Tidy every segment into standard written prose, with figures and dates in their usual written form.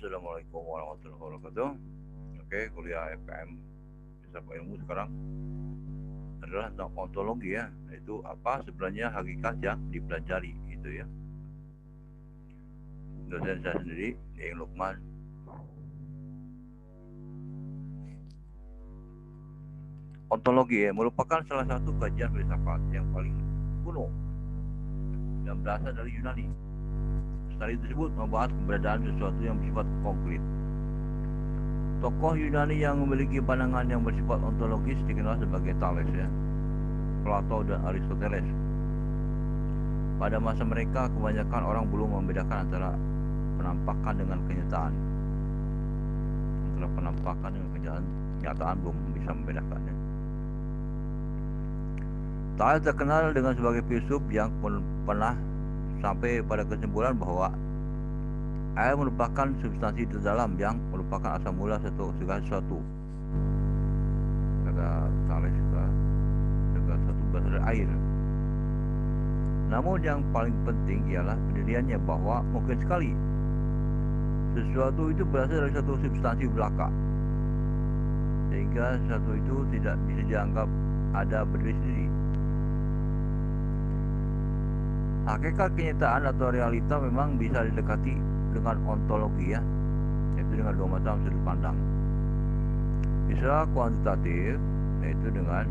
Assalamualaikum warahmatullahi wabarakatuh. Oke, kuliah FKM Filsafat Ilmu sekarang adalah tentang ontologi ya, yaitu apa sebenarnya hakikat yang dipelajari gitu ya. Dosen saya sendiri, Yang Lukman. Ontologi ya, merupakan salah satu kajian filsafat yang paling kuno dan berasal dari Yunani. Studi tersebut membahas keberadaan sesuatu yang bersifat konkret. Tokoh Yunani yang memiliki pandangan yang bersifat ontologis dikenal sebagai Thales ya, Plato dan Aristoteles. Pada masa mereka, kebanyakan orang belum membedakan antara penampakan dengan kenyataan. Antara penampakan dengan kenyataan belum bisa membedakannya. Thales terkenal dengan sebagai filsuf yang pernah sampai pada kesimpulan bahwa air merupakan substansi terdalam yang merupakan asal mula segala sesuatu. Kata Thales, segala sesuatu berasal dari air. Namun yang paling penting ialah pendiriannya bahwa mungkin sekali sesuatu itu berasal dari satu substansi belaka, sehingga sesuatu itu tidak bisa dianggap ada berdiri sendiri. Hakikat kenyataan atau realita memang bisa didekati dengan ontologi ya, yaitu dengan dua macam sudut pandang. Bisa kuantitatif, yaitu dengan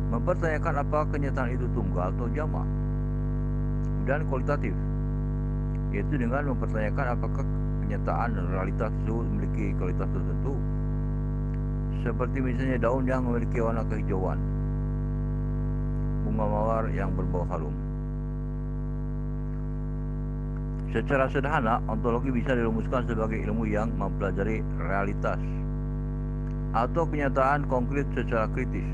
mempertanyakan apa kenyataan itu tunggal atau jamak, dan kualitatif, yaitu dengan mempertanyakan apakah kenyataan dan realitas tersebut memiliki kualitas tertentu, seperti misalnya daun yang memiliki warna kehijauan, bunga mawar yang berbau harum. Secara sederhana, ontologi bisa dirumuskan sebagai ilmu yang mempelajari realitas atau kenyataan konkret secara kritis.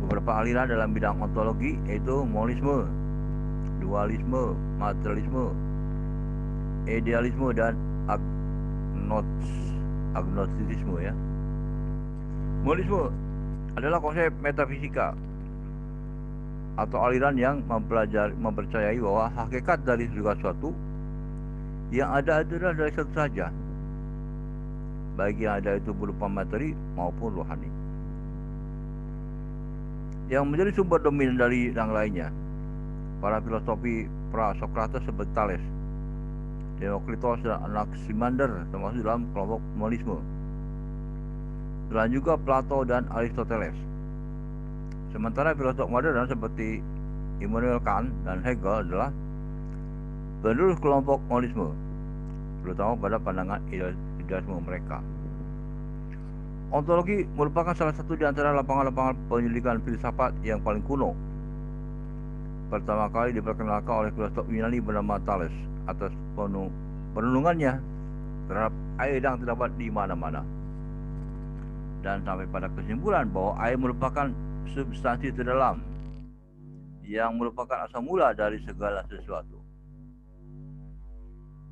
Beberapa aliran dalam bidang ontologi yaitu monisme, dualisme, materialisme, idealisme, dan agnostisisme ya. Monisme adalah konsep metafisika atau aliran yang mempercayai bahwa hakikat dari segala sesuatu yang ada adalah dari satu saja, baik yang ada itu berupa materi maupun rohani, yang menjadi sumber dominan dari yang lainnya. Para filosofi pra-Sokrates seperti Thales, Demokritos, dan Anaximander termasuk dalam kelompok monisme. Selain juga Plato dan Aristoteles. Sementara filosof modern seperti Immanuel Kant dan Hegel adalah penerus kelompok monisme, terutama pada pandangan idealisme mereka. Ontologi merupakan salah satu di antara lapangan-lapangan penyelidikan filsafat yang paling kuno. Pertama kali diperkenalkan oleh filosof Yunani bernama Thales atas perenungannya terhadap air yang terdapat di mana-mana, dan sampai pada kesimpulan bahwa air merupakan substansi terdalam yang merupakan asal mula dari segala sesuatu.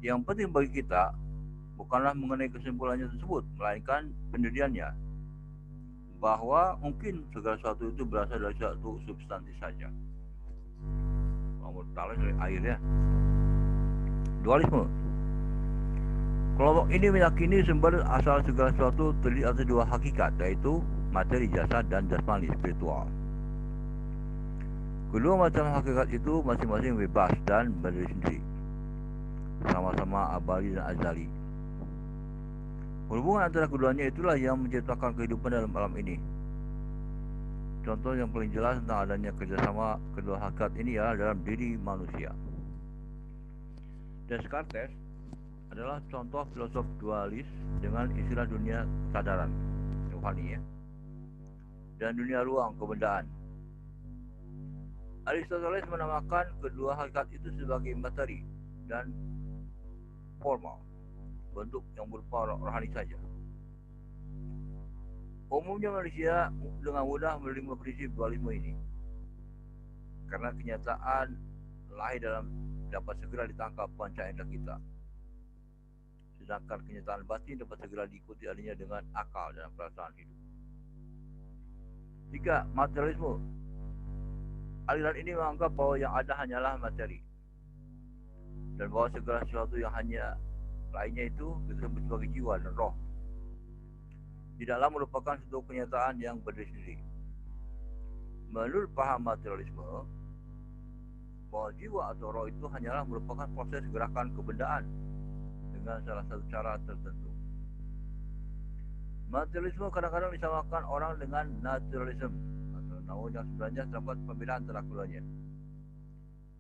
Yang penting bagi kita bukanlah mengenai kesimpulannya tersebut, melainkan pendiriannya, bahwa mungkin segala sesuatu itu berasal dari satu substansi saja. Menurut Thales dari air ya. Dualisme. Kelompok ini meyakini sumber asal segala sesuatu terdiri atas dua hakikat, yaitu materi jasad dan jasmani spiritual. Kedua macam hakikat itu masing-masing bebas dan berdiri sendiri, sama-sama abadi dan azali. Hubungan antara keduanya itulah yang menciptakan kehidupan dalam alam ini. Contoh yang paling jelas tentang adanya kerjasama kedua hakikat ini adalah dalam diri manusia. Descartes adalah contoh filosof dualis dengan istilah dunia kesadaran, rohani ya, dan dunia ruang, kebendaan. Aristoteles menamakan kedua hakikat itu sebagai materi dan formal, bentuk yang berupa rohani saja. Umumnya manusia dengan mudah menerima prinsip dualisme ini, karena kenyataan lahir dapat segera ditangkap panca indera kita, sedangkan kenyataan batin dapat segera diikuti adanya dengan akal dan perasaan hidup. 3. Materialisme. Aliran ini menganggap bahwa yang ada hanyalah materi. dan bahwa segala sesuatu yang hanya lainnya itu kita sebut sebagai jiwa dan roh. Tidaklah merupakan suatu kenyataan yang berdiri sendiri. Menurut paham materialisme, bahwa jiwa atau roh itu hanyalah merupakan proses gerakan kebendaan dengan salah satu cara tertentu. Materialisme kadang-kadang disamakan orang dengan naturalism, atau namun yang sebenarnya terdapat perbedaan antara keduanya.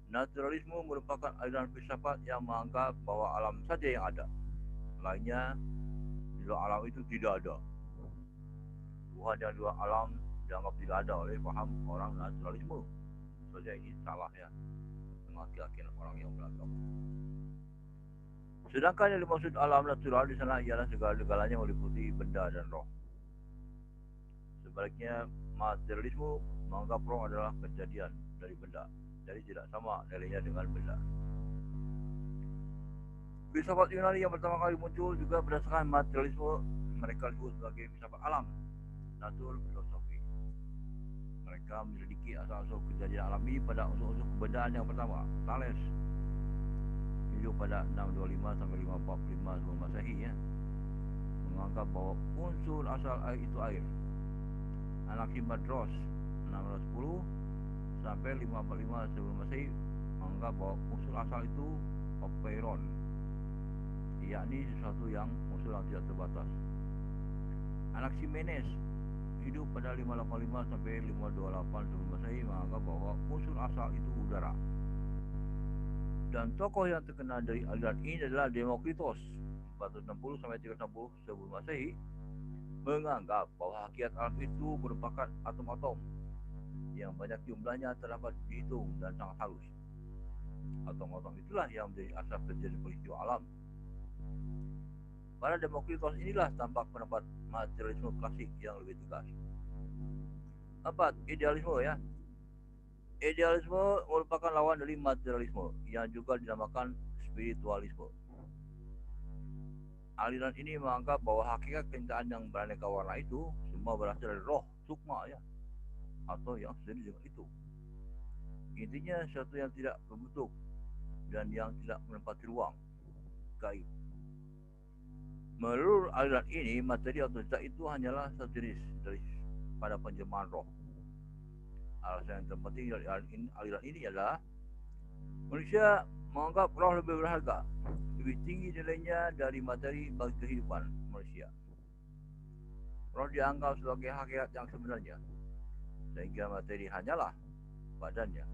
Naturalisme merupakan aliran filsafat yang menganggap bahwa alam saja yang ada, lainnya di luar alam itu tidak ada. Tuhan yang di luar alam dianggap tidak ada oleh paham orang naturalisme. Saja ini salah ya, mengakibatkan orang yang beragama. Sedangkan yang dimaksud alam natural di sana ialah segala-galanya meliputi benda dan roh. Sebaliknya, materialisme menganggap roh adalah kejadian dari benda, jadi tidak sama nilainya dengan benda. Filsafat Yunani yang pertama kali muncul juga berdasarkan materialisme. Mereka disebut sebagai filsafat alam, natur filosofi. Mereka menyelidiki asal-usul kejadian alami pada unsur-unsur kebendaan yang pertama, Thales, hidup pada 625 sampai 545 sebelum Masehi ya, menganggap bahwa unsur asal air itu air. Anaximandros 610 sampai 545 sebelum Masehi menganggap bahwa unsur asal itu opeiron, yakni sesuatu yang unsur yang tidak terbatas. Anaximenes hidup pada 585 sampai 528 sebelum Masehi menganggap bahwa unsur asal itu udara. Dan tokoh yang terkenal dari aliran ini adalah Demokritos 460 sampai 360 sebelum Masehi menganggap bahwa hakikat alam itu merupakan atom-atom yang banyak jumlahnya terdapat dihitung dan sangat halus. Atom-atom itulah yang menjadi asal terjadi peristiwa alam. Pada Demokritos inilah tampak pendapat materialisme klasik yang lebih tegas. 4. Idealisme ya. Idealisme merupakan lawan dari materialisme yang juga dinamakan spiritualisme. Aliran ini menganggap bahwa hakikat kenyataan yang beraneka warna itu semua berasal dari roh, sukma ya, atau yang sendiri dengan itu. Intinya sesuatu yang tidak berbentuk dan yang tidak menempati ruang, gaib. Menurut aliran ini, materi atau zat itu hanyalah satu jenis dari pada penjelmaan roh. Alasan yang terpenting dari aliran ini adalah manusia menganggap roh lebih berharga, lebih tinggi nilainya dari materi bagi kehidupan manusia. Roh dianggap sebagai hakikat yang sebenarnya, sehingga materi hanyalah badannya,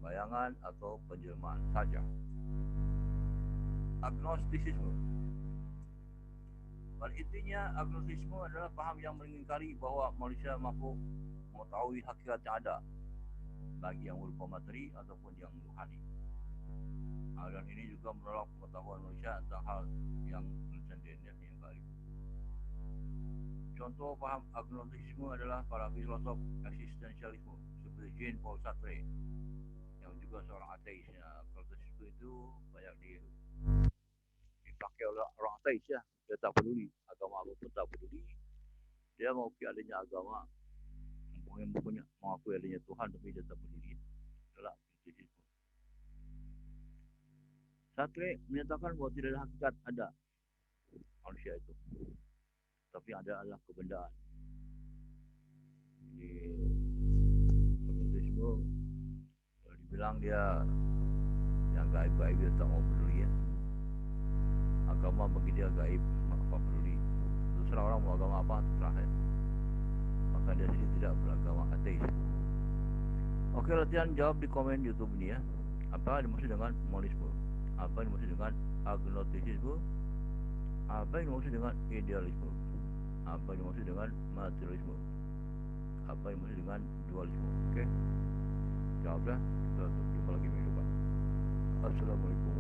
bayangan atau penjelmaan saja. Agnostisisme. Pada intinya, agnostisisme adalah paham yang mengingkari bahwa manusia mampu mengetahui hakikat yang ada, bagi yang berupa materi ataupun yang rohani. Aliran ini juga menolak pengetahuan manusia tentang hal yang transenden yang gaib. Contoh paham agnostisisme adalah para filosof eksistensialisme seperti Jean-Paul Sartre yang juga seorang ateis. Agnostisisme itu banyak dipakai oleh orang ateis ya. Dia tak peduli agama apapun, tak peduli. Dia mengakui adanya agama, mengakui adanya Tuhan, tapi dia tak peduli. Adalah agnostisisme. Sartre menyatakan bahwa tidak ada hakikat ada manusia itu, tapi ada adalah kebendaan. Di agnostisisme kalau dibilang dia yang gaib-gaib dia tak mau peduli ya. Agama bagi dia gaib, apa peduli. Terserah orang mau agama apa, terserah ya. Maka dia sendiri tidak beragama ateis. Oke, latihan jawab di komen YouTube ini ya. Apa dimaksud dengan monisme? Apa yang dimaksud dengan agnostisisme? Apa yang dimaksud dengan idealisme? Apa yang dimaksud dengan materialisme? Apa yang dimaksud dengan dualisme? Oke, jawablah. Kita jumpa lagi minggu depan. Assalamualaikum.